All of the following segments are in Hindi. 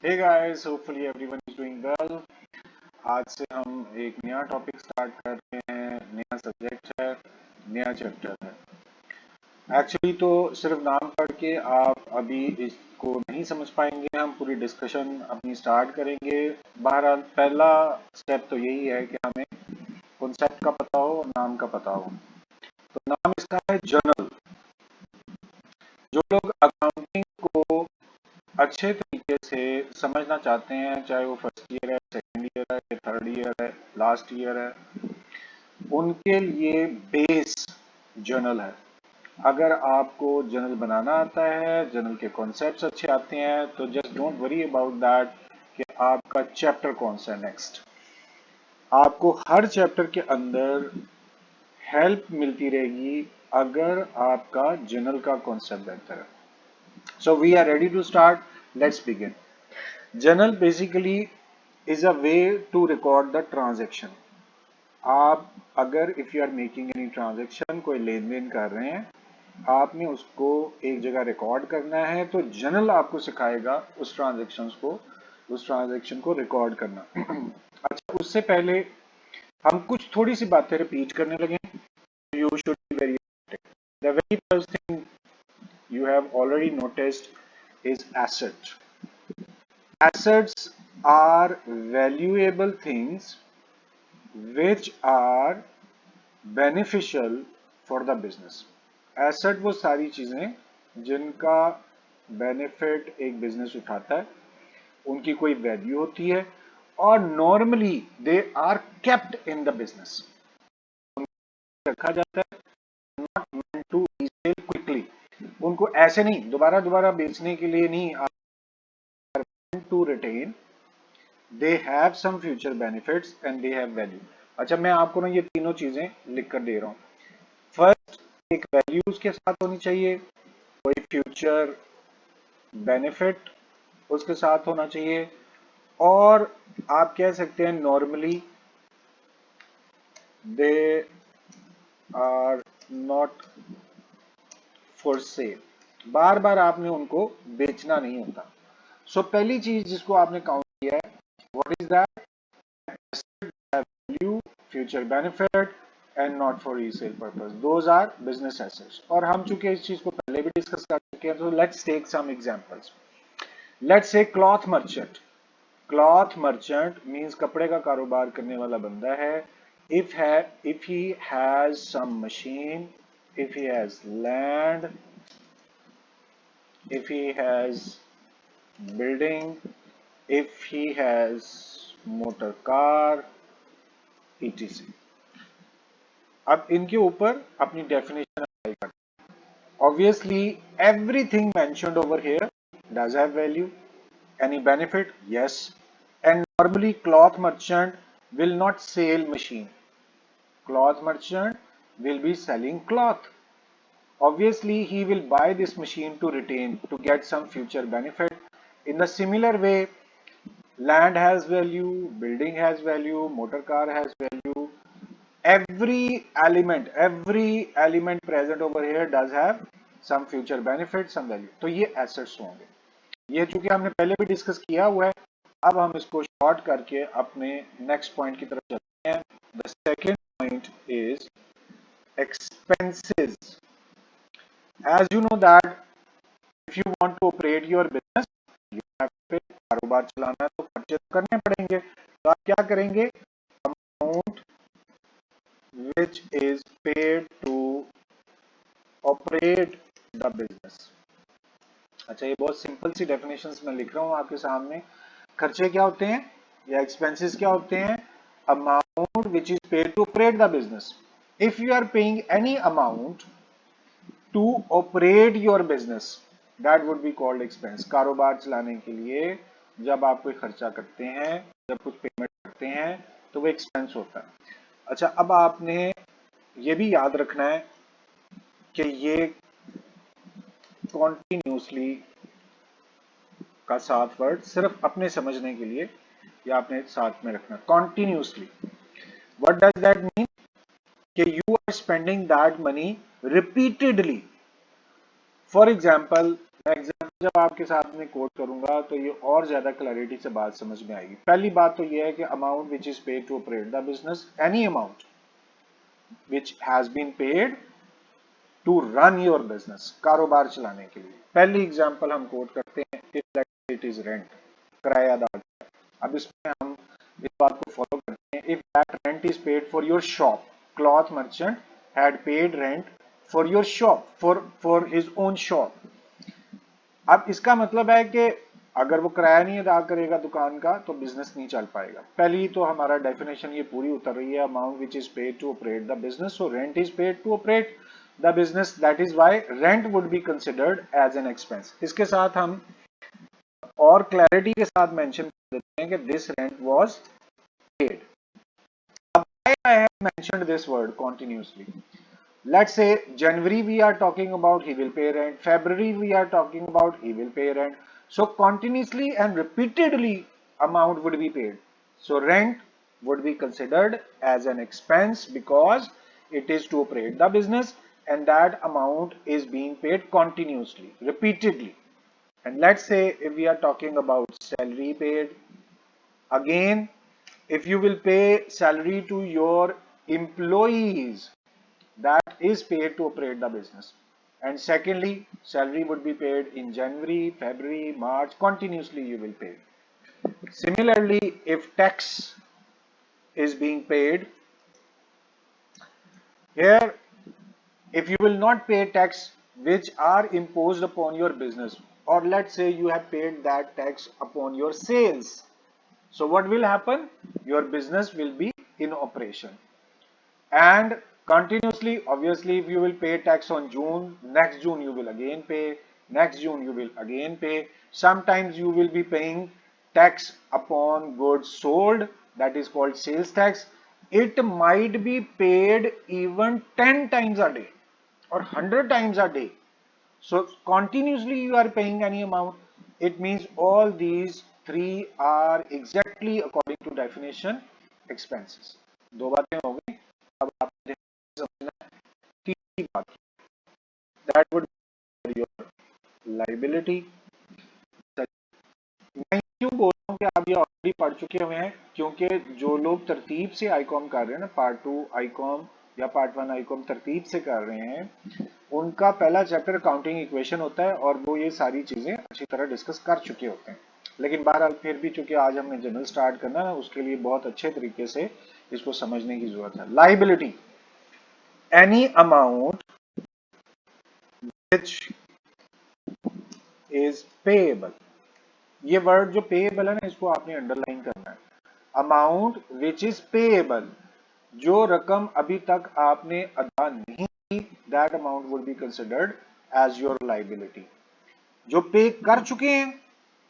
Hey guys, hopefully everyone is doing well. आज से हम एक नया टॉपिक स्टार्ट कर रहे हैं, नया सब्जेक्ट है, नया चैप्टर है। एक्चुअली तो सिर्फ नाम पढ़ के आप अभी इसको नहीं समझ पाएंगे। हम पूरी डिस्कशन अपनी स्टार्ट करेंगे। बहरहाल पहला स्टेप तो यही है कि हमें कॉन्सेप्ट का पता हो और नाम का पता हो। तो नाम इसका है जर्नल। जो लोग अकाउंटिंग को अच्छे तरीके से समझना चाहते हैं, चाहे वो फर्स्ट ईयर है, सेकेंड ईयर है, थर्ड ईयर है, लास्ट ईयर है, उनके लिए बेस जर्नल है। अगर आपको जर्नल बनाना आता है, जर्नल के कॉन्सेप्ट्स अच्छे आते हैं, तो just don't worry about that कि आपका चैप्टर कौन सा है नेक्स्ट। आपको हर चैप्टर के अंदर हेल्प मिलती रहेगी अगर आपका जर्नल का कॉन्सेप्ट बेहतर है। So we are ready to start, let's begin. Journal basically is a way to record the transaction. आप अगर if you are making any transaction, कोई लेन देन कर रहे हैं, आपने उसको एक जगह रिकॉर्ड करना है, तो जर्नल आपको सिखाएगा उस ट्रांजेक्शन को रिकॉर्ड करना। अच्छा, उससे पहले हम कुछ थोड़ी सी बातें रिपीट करने लगे। You should be very the very first thing you have already noticed is asset. Assets are valuable things which are beneficial for the business. Asset वो सारी चीजें जिनका बेनिफिट एक बिजनेस उठाता है, उनकी कोई वैल्यू होती है और normally they are kept in the business. रखा जाता है, not meant to resell quickly. उनको ऐसे नहीं दोबारा दोबारा बेचने के लिए नहीं, to retain, they have some future benefits and they have value. अच्छा, मैं आपको ना ये तीनों चीजें लिख कर दे रहा हूं। फर्स्ट, एक वैल्यू उसके साथ होनी चाहिए, कोई फ्यूचर बेनिफिट उसके साथ होना चाहिए, और आप कह सकते हैं normally they are not for sale. बार बार आपने उनको बेचना नहीं होता। सो पहली चीज जिसको आपने काउंट किया है, what is that? Value, future benefit and not for resale purpose, those are business assets. और हम चूंकि इस चीज को पहले भी डिस्कस कर चुके हैं, तो let's take some examples. Let's say cloth merchant. Cloth merchant means कपड़े का कारोबार करने वाला बंदा है। if he has some machine, if he has land, if he has building, if he has motor car, etc. अब इनके ऊपर अपनी डेफिनेशन अप्लाई करते हैं। Obviously everything mentioned over here does have value, any benefit? Yes. And normally cloth merchant will not sell machine. Cloth merchant will be selling cloth. Obviously he will buy this machine to retain, to get some future benefit. In the similar way, land has value, building has value, motor car has value. Every element present over here does have some future benefit, some value. तो ये assets होंगे। ये चूंकि हमने पहले भी डिस्कस किया हुआ है, अब हम इसको शॉर्ट करके अपने नेक्स्ट पॉइंट की तरफ चलते हैं। The second point is expenses. As you know that if you want to operate your business, you have to pay. कारोबार चलाना है तो खर्चे करने पड़ेंगे, तो आप क्या करेंगे? Amount which is paid to operate the business. अच्छा, ये बहुत सिंपल सी डेफिनेशंस मैं लिख रहा हूं आपके सामने। खर्चे क्या होते हैं या एक्सपेंसेस क्या होते हैं? Amount which is paid to operate the business. If you are paying any amount to operate your business, that would be called expense. कारोबार चलाने के लिए जब आप कोई खर्चा करते हैं, जब कुछ पेमेंट करते हैं, तो वो एक्सपेंस होता है। अच्छा, अब आपने ये भी याद रखना है कि ये कॉन्टिन्यूसली का साथ वर्ड सिर्फ अपने समझने के लिए या अपने साथ में रखना। Continuously, what does that mean? कि you are spending that money repeatedly. For example, मैं एग्जाम्पल जब आपके साथ में कोट करूंगा तो ये और ज्यादा क्लैरिटी से बात समझ में आएगी। पहली बात तो ये है कि amount which is paid to operate the business, any amount which has been paid to run your business, कारोबार चलाने के लिए। पहली एग्जांपल हम कोट करते हैं, इफ इट इज रेंट, किरायादार। अब इसमें हम इस बात को फॉलो करते हैं, if that rent is paid for your shop, cloth merchant had paid rent for your shop, for his own shop. अब इसका मतलब है कि अगर वो किराया नहीं अदा करेगा दुकान का तो बिजनेस नहीं चल पाएगा। पहली तो हमारा डेफिनेशन ये पूरी उतर रही है, amount which is paid to operate the business, so rent is paid to operate the business, that is why rent would be considered as an expense. इसके साथ हम और क्लैरिटी के साथ मेंशन कर देते हैं कि दिस रेंट वाज पेड। अब I have mentioned this word continuously. Let's say January we are talking about he will pay rent, February we are talking about he will pay rent. So continuously and repeatedly amount would be paid. So rent would be considered as an expense because it is to operate the business, and that amount is being paid continuously, repeatedly. And let's say if we are talking about salary paid, again, if you will pay salary to your employees, that is paid to operate the business. And secondly, salary would be paid in January, February, March, continuously you will pay. Similarly, if tax is being paid, here if you will not pay tax which are imposed upon your business, or let's say you have paid that tax upon your sales, so what will happen? Your business will be in operation. And continuously, obviously, if you will pay tax on June, next June you will again pay, next June you will again pay. Sometimes you will be paying tax upon goods sold, that is called sales tax. It might be paid even 10 times a day or 100 times a day. So continuously you are paying any amount. It means all these three are exactly according to definition expenses. दो बातें हो गई। अब आप समझना तीसरी बात, that would be your liability। मैं क्यों बोल रहा हूँ कि आप ये ऑलरेडी पढ़ चुके हुए हैं, क्योंकि जो लोग तरतीब से आईकॉम कर रहे हैं ना, पार्ट 2 आईकॉम या पार्ट 1 आईकॉम तरतीब से कर रहे हैं, उनका पहला चैप्टर अकाउंटिंग इक्वेशन होता है और वो ये सारी चीजें अच्छी तरह डिस्कस कर चुके होते हैं। लेकिन बहरहाल फिर भी चूंकि आज हमने जनरल स्टार्ट करना है, उसके लिए बहुत अच्छे तरीके से इसको समझने की जरूरत है। Liability, any amount which is payable. ये वर्ड जो पेएबल है ना, इसको आपने अंडरलाइन करना है। अमाउंट विच इज पेएबल, जो रकम अभी तक आपने अदा नहीं की, that amount would be considered as your liability. जो पे कर चुके हैं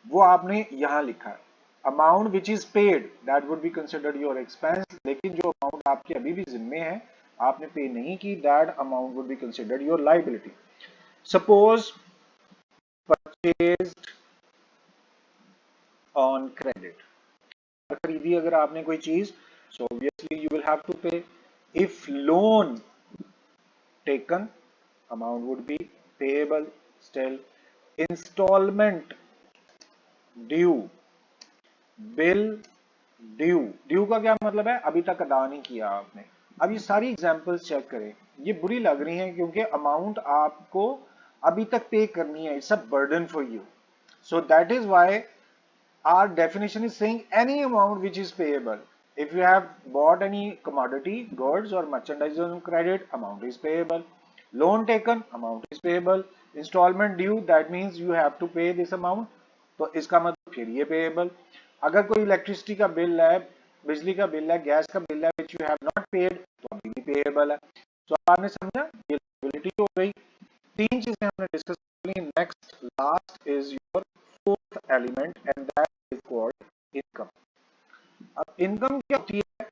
वो आपने यहां लिखा है। Amount which is paid, that would be considered your expense. लेकिन जो अमाउंट आपके अभी भी जिम्मे है, आपने पे नहीं की, that amount would be considered your liability. Suppose purchased on credit, खरीदी अगर आपने कोई चीज, so obviously you will have to pay. If loan taken, amount would be payable still. Installment due, bill due, due का क्या मतलब है? अभी तक अदा नहीं किया आपने। अब ये सारी एग्जांपल्स चेक करें, ये बुरी लग रही हैं क्योंकि अमाउंट आपको अभी तक पे करनी है, it's a burden for you. So that is why our definition is saying any amount which is payable. If you have bought any commodity, goods or merchandise on credit, amount is payable. Loan taken, amount is payable. Installment due, that means you have to pay this amount. तो इसका मतलब फिर ये payable. अगर कोई इलेक्ट्रिसिटी का बिल है, बिजली का बिल है, गैस का बिल है, which you have not paid, तो अभी भी payable है। तो आपने समझा, ये liability हो गई। तीन चीजें हमने डिस्कस कर ली। Next last is your fourth element and that is called income. अब इनकम क्या होती है?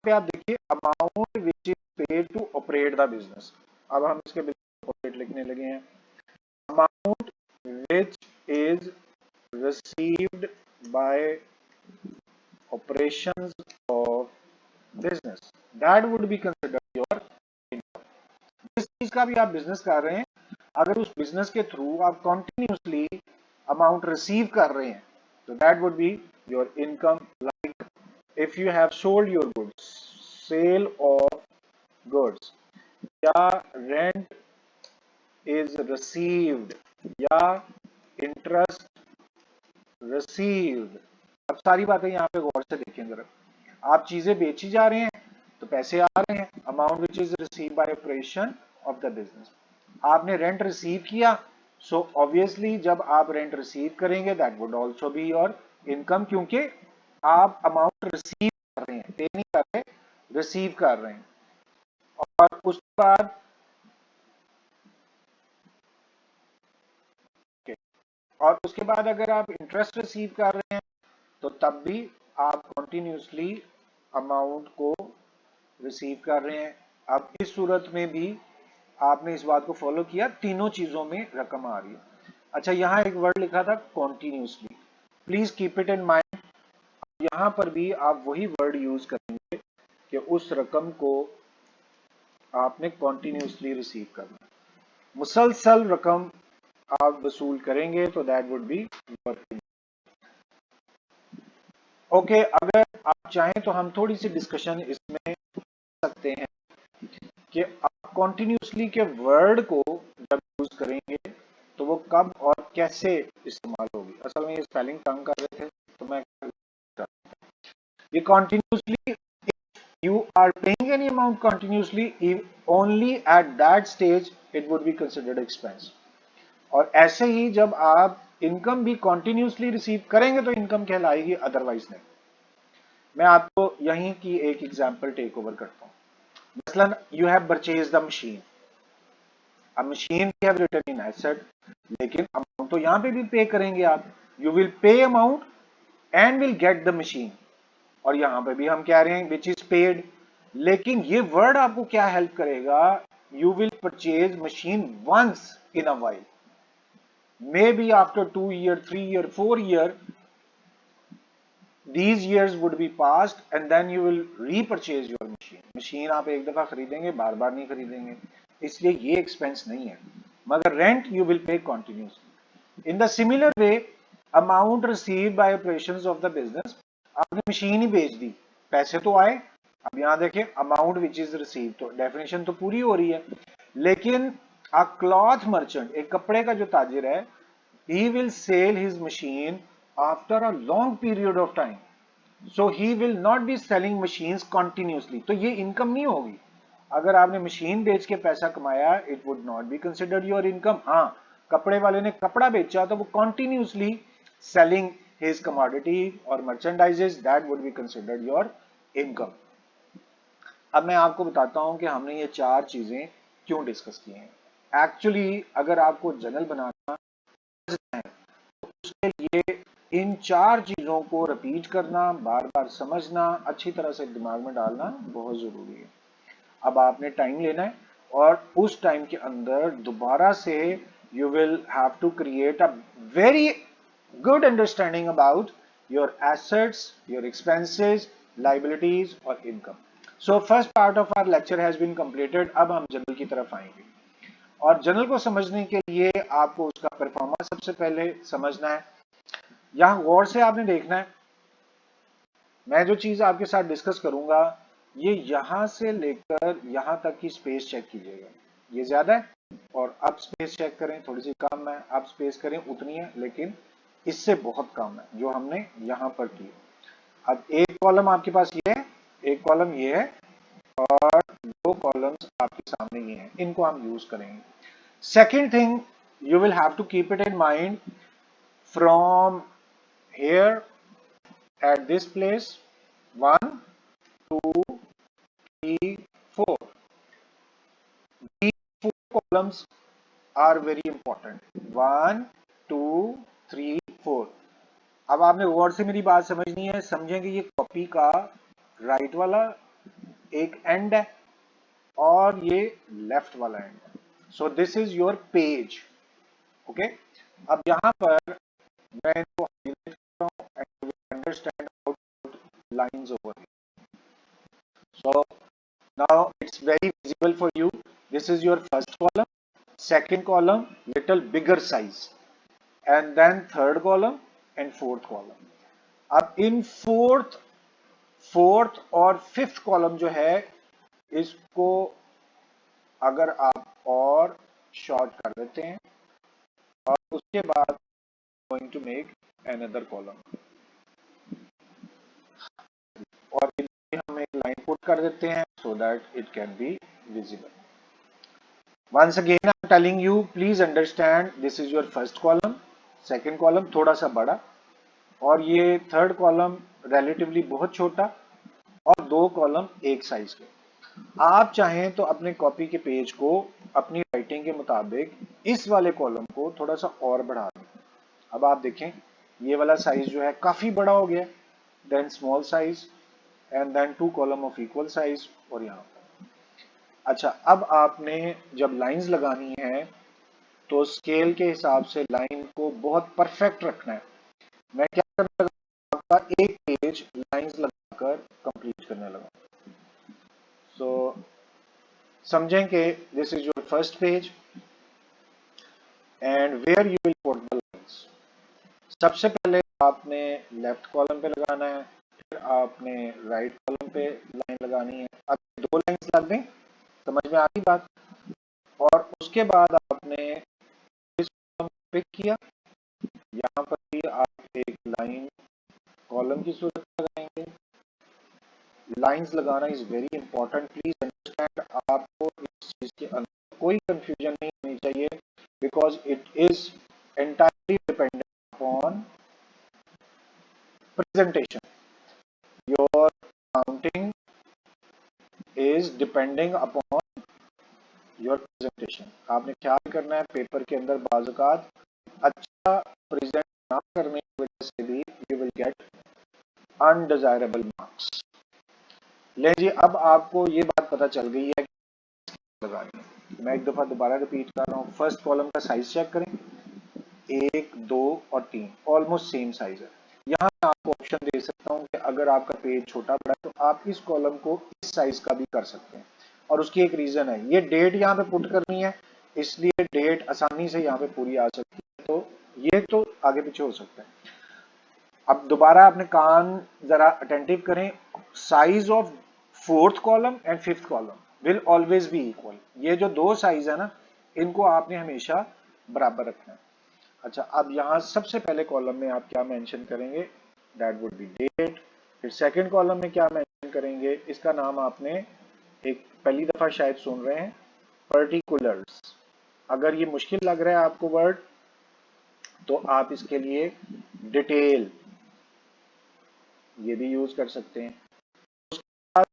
पे आप देखिए, amount which is paid to operate the business. अब हम इसके ऑपरेट लिखने लगे हैं। Amount which is received by operations of business, that would be considered your income. जिस चीज का भी आप बिजनेस कर रहे हैं, अगर उस बिजनेस के थ्रू आप कंटिन्यूसली अमाउंट रिसीव कर रहे हैं तो that would be your income. Like if you have sold your goods, sale of goods, या रेंट इज रिसीव्ड, या इंटरेस्ट रिसीव्ड. अब सारी बातें यहाँ पे गौर से देखें जरा. आप चीजें बेची जा रहे हैं तो पैसे आ रहे हैं, amount which is receive by operation of the business. आपने रेंट रिसीव किया, सो ऑब्वियसली जब आप रेंट रिसीव करेंगे that would also be your income, क्योंकि आप अमाउंट रिसीव कर रहे हैं, पे नहीं कर रहे, रिसीव कर रहे हैं. और उसके बाद और उसके बाद अगर आप इंटरेस्ट रिसीव कर रहे हैं तो तब भी आप कंटिन्यूसली अमाउंट को रिसीव कर रहे हैं. अब इस सूरत में भी आपने इस बात को फॉलो किया, तीनों चीजों में रकम आ रही है. अच्छा, यहां एक वर्ड लिखा था continuously, please keep it in mind. यहां पर भी आप वही वर्ड यूज करेंगे कि उस रकम को आपने कंटिन्यूसली रिसीव करना है. मुसलसल रकम आप वसूल करेंगे तो that would be your income. Okay, अगर आप चाहें तो हम थोड़ी सी डिस्कशन इसमें सकते हैं कि आप कॉन्टिन्यूसली के वर्ड को जब यूज करेंगे तो वो कब और कैसे इस्तेमाल होगी. असल में ये स्पेलिंग तंग कर रहे थे तो मैं ये continuously, you are paying any amount continuously, only at that stage it would be considered expense. और ऐसे ही जब आप इनकम भी कंटिन्यूसली रिसीव करेंगे तो इनकम कहलाएगी, अदरवाइज नहीं. मैं आपको यहीं की एक एग्जांपल टेक ओवर करता हूं. मसलन you have purchase the machine, अब machine you have written in asset, लेकिन अमाउंट तो यहां पे भी पे करेंगे आप. You will pay amount and will get the machine, और यहां पे भी हम कह रहे हैं विच इज पेड. लेकिन ये वर्ड आपको क्या हेल्प करेगा, you will purchase machine once in a while, may be after 2 year, 3 year, 4 year, these years would be passed and then you will repurchase your machine. Machine आप एक दफा खरीदेंगे, बार बार नहीं खरीदेंगे, इसलिए ये एक्सपेंस नहीं है. मगर रेंट यू विल पे continuously. In the similar way, amount receive by operations of the business, आपने मशीन ही बेच दी, पैसे तो आए. अब यहां देखें अमाउंट विच इज रिसीव, तो डेफिनेशन तो पूरी हो रही है. लेकिन अ क्लॉथ मर्चेंट, एक कपड़े का जो ताजिर है, he will sell his machine after a long period of time, so he will not be selling machines continuously. तो ये इनकम नहीं होगी. अगर आपने मशीन बेच के पैसा कमाया, it would not be considered your income. हाँ, कपड़े वाले ने कपड़ा बेचा तो वो कंटिन्यूसली सेलिंग हिज कमोडिटी और मर्चेंडाइजेस, that would be considered your income. अब मैं आपको बताता हूं कि हमने ये चार चीजें क्यों डिस्कस की हैं. एक्चुअली अगर आपको जर्नल बनाना है तो उसके लिए इन चार चीजों को रिपीट करना, बार बार समझना, अच्छी तरह से दिमाग में डालना बहुत जरूरी है. अब आपने टाइम लेना है और उस टाइम के अंदर दोबारा से you will have to create a very good understanding about your assets, your expenses, liabilities और income. So first part of our lecture has been completed. अब हम जनरल की तरफ आएंगे और जनरल को समझने के लिए आपको उसका परफॉर्मेंस सबसे पहले समझना है. यहां गौर से आपने देखना है, मैं जो चीज आपके साथ डिस्कस करूंगा ये यहां से लेकर यहां तक की स्पेस चेक कीजिएगा. ये ज्यादा है और अब स्पेस चेक करें, थोड़ी सी कम है, अब स्पेस करें उतनी है, लेकिन इससे बहुत कम है जो हमने यहां पर की. अब एक कॉलम आपके पास ये है, एक कॉलम ये है और दो कॉलम्स आपके सामने ये हैं, इनको हम यूज करेंगे. Second thing, you will have to keep it in mind from here at this place, 1, 2, 3, 4. These 4 columns are very important. 1, 2, 3, 4. अब आपने गौर से मेरी बात समझनी है, समझेंगे ये कॉपी का राइट वाला एक एंड है और ये लेफ्ट वाला एंड है. So this is your page. Okay, अब यहां पर मैं इनको हाईलाइट कर रहा हूं and you will understand how to put lines over here. So now it's very visible for you. This is your first column second column little bigger size, and then third column and fourth column. अब इन फोर्थ और फिफ्थ कॉलम जो है इसको अगर आप और शॉर्ट कर देते हैं और उसके बाद going to make another column और इनमें हम एक लाइन पुट कर देते हैं so that it can be visible. Once again I'm telling you, please understand, this is your first column, second column थोड़ा सा बड़ा और ये थर्ड कॉलम रिलेटिवली बहुत छोटा और दो कॉलम एक साइज के. आप चाहें तो अपने कॉपी के पेज को अपनी राइटिंग के मुताबिक इस वाले कॉलम को थोड़ा सा और बढ़ा दें. अब आप देखें ये वाला साइज जो है काफी बड़ा हो गया, then small size and then two column of equal size और यहाँ पर. अच्छा, अब आपने जब लाइंस लगानी है तो स्केल के हिसाब से लाइन को बहुत परफेक्ट रखना है. मैं क्या करने लगा, आपका एक पेज लाइंस लगाकर कंप्लीट करने लगा. सो समझें कि this is your first page and where you will put the lines. सबसे पहले आपने लेफ्ट कॉलम पे लगाना है, फिर आपने राइट कॉलम पे लाइन लगानी है. अब दो लाइंस लग गई, समझ में आ गई बात. और उसके बाद आपने इस कॉलम पिक किया, यहाँ पर भी आप एक लाइन कॉलम की सूरत में लगाएंगे. लाइंस लगाना is very important, please understand. आपको इस चीज के अंदर कोई कंफ्यूजन नहीं होनी चाहिए because it is entirely dependent upon presentation. Your counting is depending upon your presentation. आपने ख्याल करना है पेपर के अंदर बाज़-औक़ात अच्छा प्रेजेंट ना करने की वजह से भी you will get undesirable marks. ले जी, अब आपको ये बात पता चल गई है कि लगानी है. मैं एक दफा दोबारा रिपीट कर रहा हूँ. फर्स्ट कॉलम का साइज चेक करें, 1, 2 और 3 ऑलमोस्ट सेम साइज है. यहाँ मैं आपको ऑप्शन दे सकता हूँ कि अगर आपका पेज छोटा बड़ा है तो आप इस कॉलम को इस साइज का भी कर सकते हैं और उसकी एक रीजन है. ये डेट यहाँ पे पुट करनी है इसलिए डेट आसानी से यहाँ पे पूरी आ सकती है, तो ये तो आगे पीछे हो सकता है. अब दोबारा अपने कान जरा अटेंटिव करें. Size of fourth column and fifth column will always be equal. ये जो दो साइज है ना, इनको आपने हमेशा बराबर रखना है. अच्छा, अब यहाँ सबसे पहले कॉलम में आप क्या मेंशन करेंगे, दैट वुड बी डेट. फिर सेकंड कॉलम में क्या मेंशन करेंगे, इसका नाम आपने एक पहली दफा शायद सुन रहे हैं, पर्टिकुलर्स. अगर ये मुश्किल लग रहा है आपको वर्ड तो आप इसके लिए डिटेल ये भी यूज कर सकते हैं. उसके बाद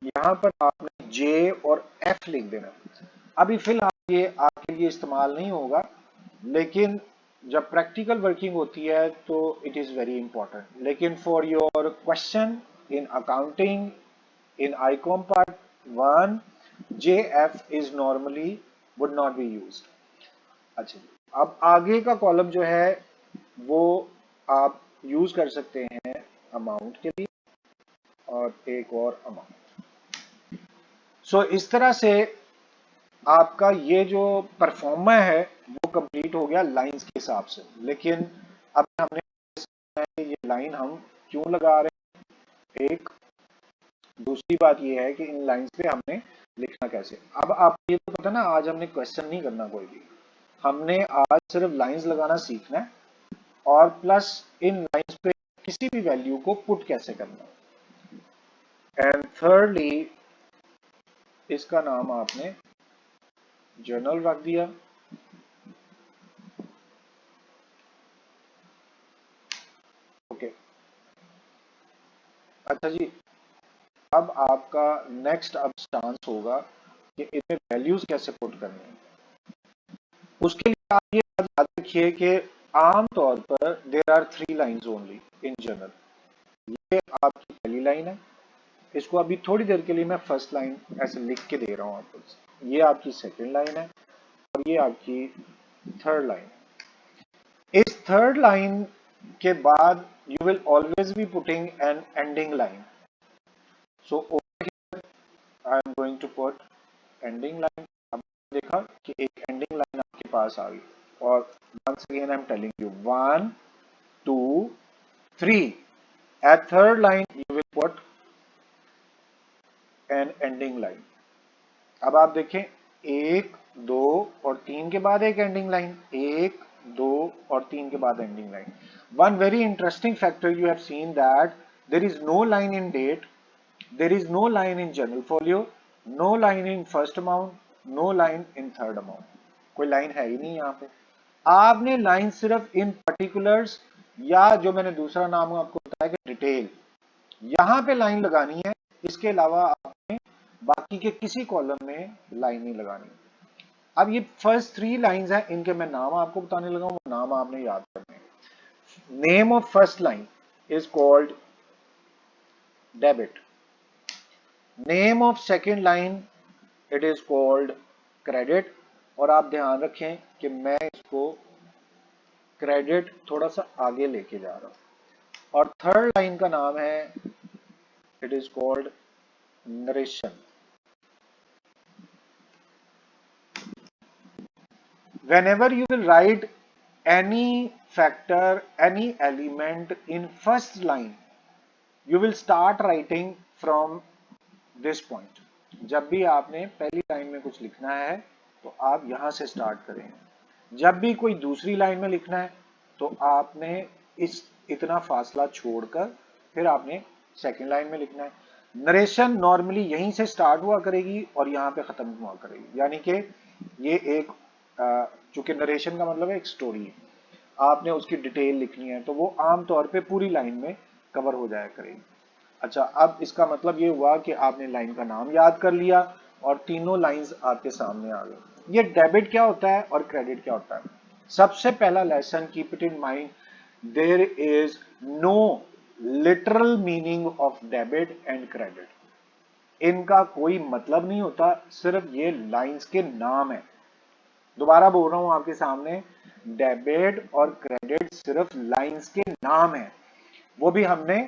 यहाँ पर आपने जे और एफ लिख देना. अभी फिलहाल ये आपके लिए इस्तेमाल नहीं होगा, लेकिन जब प्रैक्टिकल वर्किंग होती है तो इट इज वेरी इंपॉर्टेंट. लेकिन for your question in accounting in Icom part 1 JF is normally would not be used. अच्छा, अब आगे का कॉलम जो है वो आप यूज कर सकते हैं अमाउंट के लिए और एक और अमाउंट. सो इस तरह से आपका ये जो परफॉर्मा है वो कंप्लीट हो गया लाइंस के हिसाब से. लेकिन अब हमने ये लाइन हम क्यों लगा रहे हैं, एक दूसरी बात ये है कि इन लाइंस पे हमने लिखना कैसे. अब आपको ये तो पता ना, आज हमने क्वेश्चन नहीं करना कोई भी, हमने आज सिर्फ लाइंस लगाना सीखना है और प्लस इन लाइंस पे किसी भी वैल्यू को पुट कैसे करना. एंड थर्डली इसका नाम आपने जर्नल रख दिया. ओके, अच्छा जी, अब आपका नेक्स्ट अब चांस होगा कि इनमें वैल्यूज कैसे पुट करनी है. उसके लिए आप ये बात याद रखिए कि आम तौर पर there are 3 lines only in general. ये आपकी पहली लाइन है, इसको अभी थोड़ी देर के लिए मैं फर्स्ट लाइन ऐसे लिख के दे रहा हूँ आपको. ये आपकी सेकंड लाइन है और ये आपकी थर्ड लाइन. इस थर्ड लाइन के बाद you will always be putting N ending line. So over here I am going to put ending line. अब देखा कि एक एंडिंग लाइन आपके पास आ गई, और once again I am telling you 1 2 3, at third line you will put an ending line. अब आप देखें, 1 2 और 3 के बाद एक एंडिंग लाइन, 1 2 और 3 के बाद ending line. One very interesting factor you have seen that there is no line in that, there is no line in general folio, no line in first amount, no line in third amount। कोई लाइन है ही नहीं यहाँ पे। आपने लाइन सिर्फ इन पर्टिकुलर्स, या जो मैंने दूसरा नाम आपको बताया कि डिटेल, यहाँ पे लाइन लगानी है। इसके अलावा आपने बाकी के किसी कॉलम में लाइन नहीं लगानी। अब ये फर्स्ट 3 लाइंस हैं, इनके मैं नाम आपको बताने लगा हूं, वो नाम आपने याद करने हैं। Name of first line is called debit, name of second line it is called credit. और आप ध्यान रखें कि मैं इसको क्रेडिट थोड़ा सा आगे लेके जा रहा हूं। और थर्ड लाइन का नाम है, it is called narration. whenever you will write any factor, any element in first line, you will start writing from this point। जब भी आपने पहली लाइन में कुछ लिखना है तो आप यहां से स्टार्ट करेंगे। जब भी कोई दूसरी लाइन में लिखना है तो आपने इस इतना फासला छोड़कर फिर आपने सेकंड लाइन में लिखना है। नरेशन नॉर्मली यहीं से स्टार्ट हुआ करेगी और यहां पे खत्म हुआ करेगी, यानी कि ये एक, चूंकि नरेशन का मतलब है एक स्टोरी है, आपने उसकी डिटेल लिखनी है तो वो आमतौर पे पूरी लाइन में कवर हो जाया करेगी। अच्छा, अब इसका मतलब ये हुआ कि आपने लाइन का नाम याद कर लिया और तीनों लाइंस आपके सामने आ गई। ये डेबिट क्या होता है और क्रेडिट क्या होता है। सबसे पहला lesson, keep it in mind, there is no literal meaning of debit and credit. इनका कोई मतलब नहीं होता, सिर्फ ये लाइंस के नाम है। दोबारा बोल रहा हूं आपके सामने, डेबिट और क्रेडिट सिर्फ लाइंस के नाम है। वो भी हमने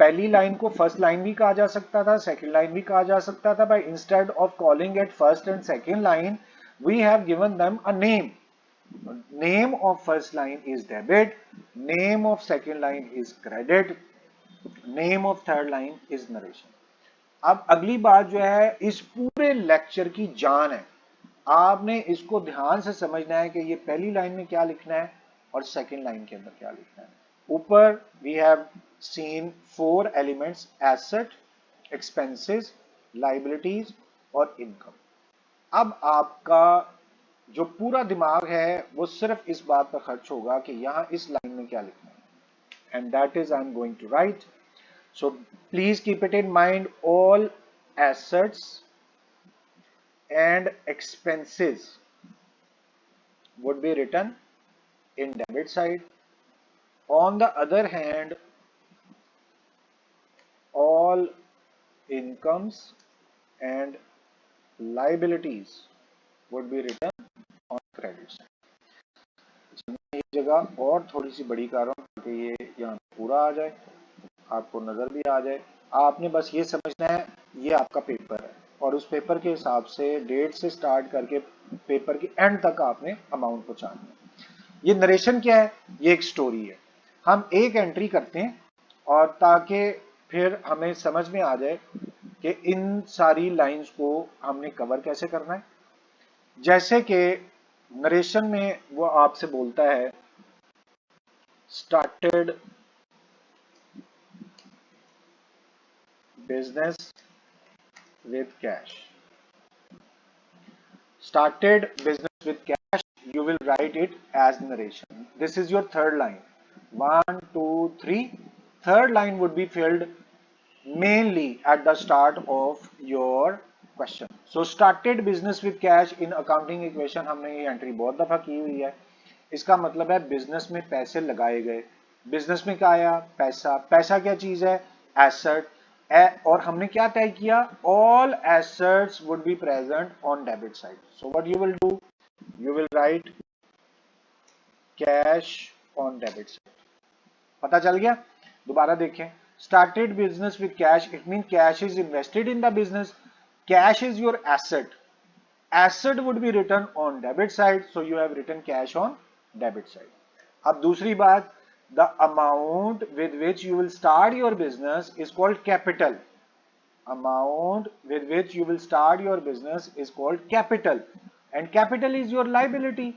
पहली लाइन को फर्स्ट लाइन भी कहा जा सकता था, सेकंड लाइन भी कहा जा सकता था, by instead of calling it first and second line we have given them a name. Name of first line is debit, name of second line is credit, name of third line is narration. अब अगली बात जो है इस पूरे लेक्चर की जान है, आपने इसको ध्यान से समझना है कि ये पहली लाइन में क्या लिखना है और सेकंड लाइन के अंदर क्या लिखना है। ऊपर we have seen 4 elements, asset, expenses, liabilities और इनकम। अब आपका जो पूरा दिमाग है वो सिर्फ इस बात पर खर्च होगा कि यहां इस लाइन में क्या लिखना है, and that is I am going to write. So please keep it in mind, all assets and expenses would be written in debit side. On the other hand, all incomes and liabilities would be written on credit side। मैं ये जगह और थोड़ी सी बड़ी कर रहा हूँ ताकि ये यहाँ पूरा आ जाए, आपको नजर भी आ जाए। आपने बस ये समझना है ये आपका पेपर है और उस पेपर के हिसाब से डेट से स्टार्ट करके पेपर के एंड तक आपने अमाउंट पहुंचाना है। ये नरेशन क्या है, ये एक स्टोरी है। हम एक एंट्री करते हैं और ताकि फिर हमें समझ में आ जाए कि इन सारी लाइंस को हमने कवर कैसे करना है। जैसे कि नरेशन में वो आपसे बोलता है started business with cash, started business with cash, you will write it as narration। This is your third line, 1 2 3। third line would be filled mainly at the start of your question। so started business with cash in accounting equation हमने ये एंट्री बहुत दफा की हुई है। इसका मतलब है बिजनेस में पैसे लगाए गए। बिजनेस में क्या आया, पैसा। पैसा क्या चीज है, एसेट। और हमने क्या तय किया, all assets would be present on debit side. So what you will do, you will write cash on debit side. पता चल गया। दोबारा देखें, started business with cash, it mean cash is invested in the business. Cash is your asset, asset would be written on debit side, so you have written cash on debit side. अब दूसरी बात, the amount with which you will start your business is called capital. Amount with which you will start your business is called capital, and capital is your liability.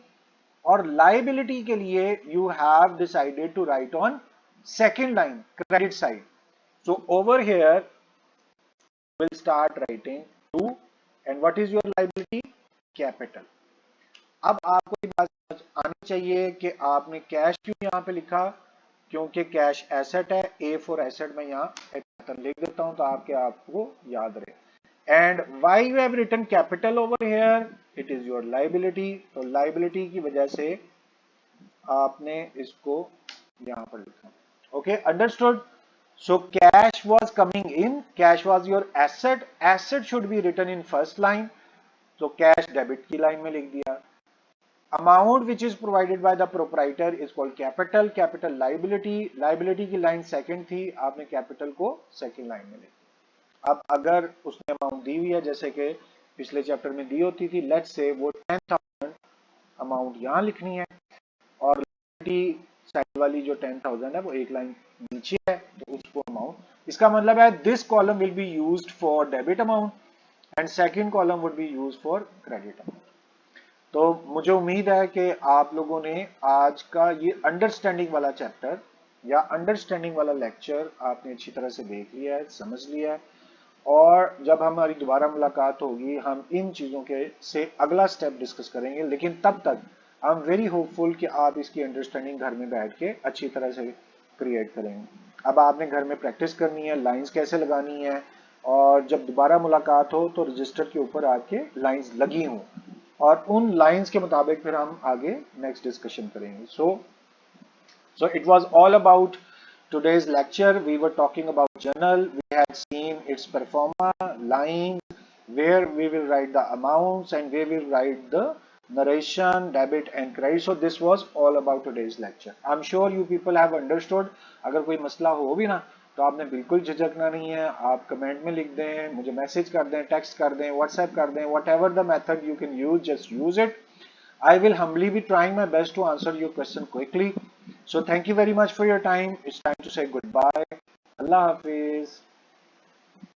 और liability के लिए you have decided to write on second line, credit side. So over here will start writing to, and what is your liability? Capital. अब आपको ये बात समझ आनी चाहिए कि आपने कैश क्यों यहाँ पे लिखा, क्योंकि कैश एसेट है, ए फॉर एसेट में यहाँ एक पैटर्न लिख देता हूं तो आपको याद रहे। And why you have written capital over here, it is your liability, तो लाइबिलिटी की वजह से आपने इसको यहाँ पर लिखा। Okay, understood? So cash was coming in, cash was your asset, asset should be written in first line, so cash debit की line में लिख दिया। Amount which is provided by the proprietor is called capital, capital liability, liability की line second थी, आपने capital को second line में लिख दिया। अब अगर उसने अमाउंट दी हुई है जैसे कि पिछले चैप्टर में दी होती थी, लेट्स से वो 10,000 अमाउंट यहाँ लिखनी है और liability साइड वाली जो 10,000 है वो एक लाइन नीचे है, तो उसको अमाउंट, इसका मतलब है this column will be used for debit amount and second column would be used for credit amount. तो मुझे उम्मीद है कि आप लोगों ने आज का ये अंडरस्टैंडिंग वाला चैप्टर या अंडरस्टैंडिंग वाला लेक्चर आपने अच्छी तरह से देख लिया है, समझ लिया है, और जब हमारी दोबारा मुलाकात होगी हम इन चीजों के से अगला स्टेप डिस्कस करेंगे। लेकिन तब तक आई एम वेरी होपफुल कि आप इसकी अंडरस्टैंडिंग घर में बैठ के अच्छी तरह से क्रिएट करेंगे। अब आपने घर में प्रैक्टिस करनी है, लाइंस कैसे लगानी है, और जब दोबारा मुलाकात हो तो रजिस्टर के ऊपर आपके लाइंस लगी हों और उन लाइंस के मुताबिक फिर हम आगे नेक्स्ट डिस्कशन करेंगे। So it was all about today's lecture. We were talking about journal. We had seen its performa, lines, where we will write the amounts and where we will write the narration, debit and credit. So this was all about today's lecture. I'm sure you people have understood. अगर कोई मसला हो भी ना तो आपने बिल्कुल झिझकना नहीं है, आप कमेंट में लिख दें, मुझे मैसेज कर दें, टेक्स्ट कर दें, व्हाट्सएप कर दें, whatever the method you can use, just use it. I will humbly be trying my best to answer your question quickly. So thank you very much for your time. It's time to say goodbye. Allah Hafiz.